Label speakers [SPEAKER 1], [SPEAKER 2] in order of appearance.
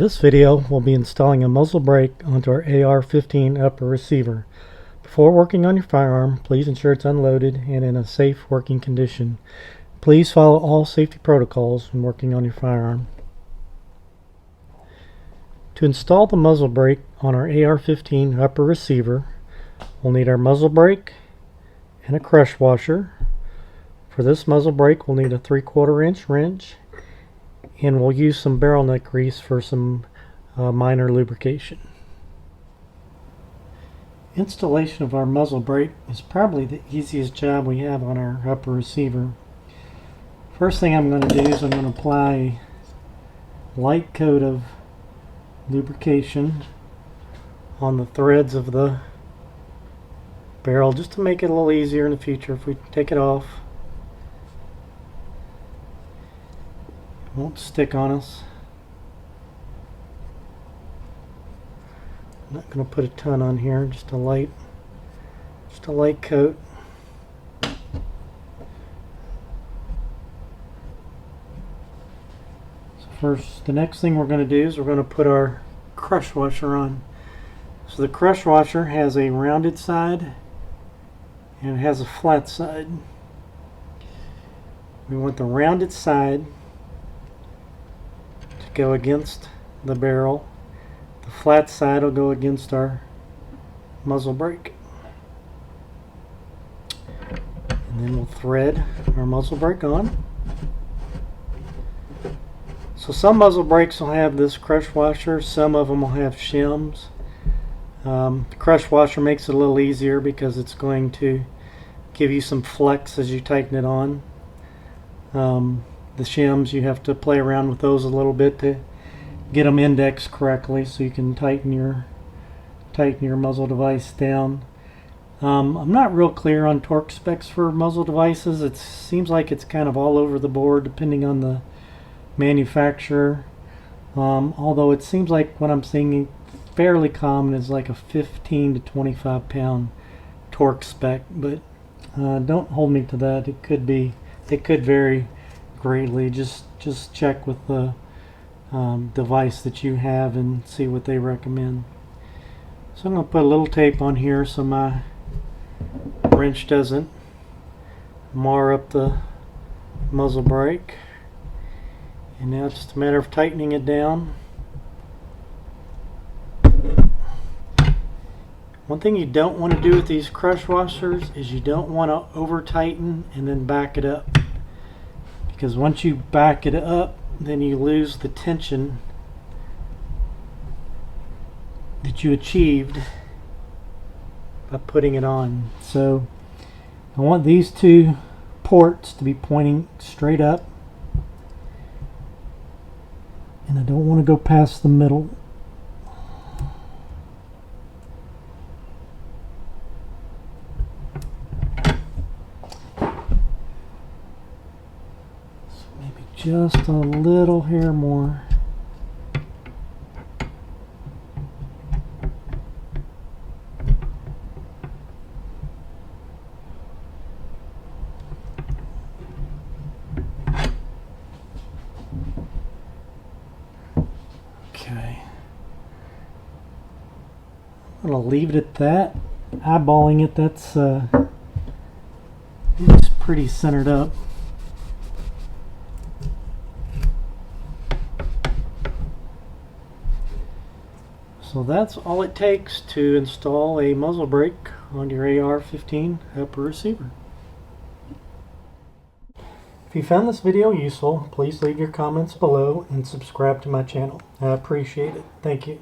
[SPEAKER 1] this video, we'll be installing a muzzle brake onto our AR15 upper receiver. Before working on your firearm, please ensure it's unloaded and in a safe working condition. Please follow all safety protocols when working on your firearm. To install the muzzle brake on our AR15 upper receiver, we'll need our muzzle brake and a crush washer. For this muzzle brake, we'll need a 3/4 inch wrench, and we'll use some barrel nut grease for some minor lubrication. Installation of our muzzle brake is probably the easiest job we have on our upper receiver. First thing I'm going to do is I'm going to apply a light coat of lubrication on the threads of the barrel, just to make it a little easier in the future if we take it off. It won't stick on us. I'm not going to put a ton on here, just a light coat. So first, the next thing we're going to do is we're going to put our crush washer on. So the crush washer has a rounded side and it has a flat side. We want the rounded side to go against the barrel. The flat side will go against our muzzle brake. And then we'll thread our muzzle brake on. So some muzzle brakes will have this crush washer, some of them will have shims. The crush washer makes it a little easier because it's going to give you some flex as you tighten it on. The shims, you have to play around with those a little bit to get them indexed correctly so you can tighten your muzzle device down. I'm not real clear on torque specs for muzzle devices. It seems like it's kind of all over the board depending on the manufacturer. Although it seems like what I'm seeing fairly common is like a 15 to 25 pound torque spec, but don't hold me to that. It could vary greatly. Just check with the device that you have and see what they recommend. So I'm going to put a little tape on here so my wrench doesn't mar up the muzzle brake. And now it's just a matter of tightening it down. One thing you don't want to do with these crush washers is you don't want to over tighten and then back it up, because once you back it up, then you lose the tension that you achieved by putting it on. So I want these two ports to be pointing straight up, and I don't want to go past the middle. So maybe just a little hair more. Okay, I'm going to leave it at that. Eyeballing it, that's it's pretty centered up. So that's all it takes to install a muzzle brake on your AR15 upper receiver. If you found this video useful, please leave your comments below and subscribe to my channel. I appreciate it. Thank you.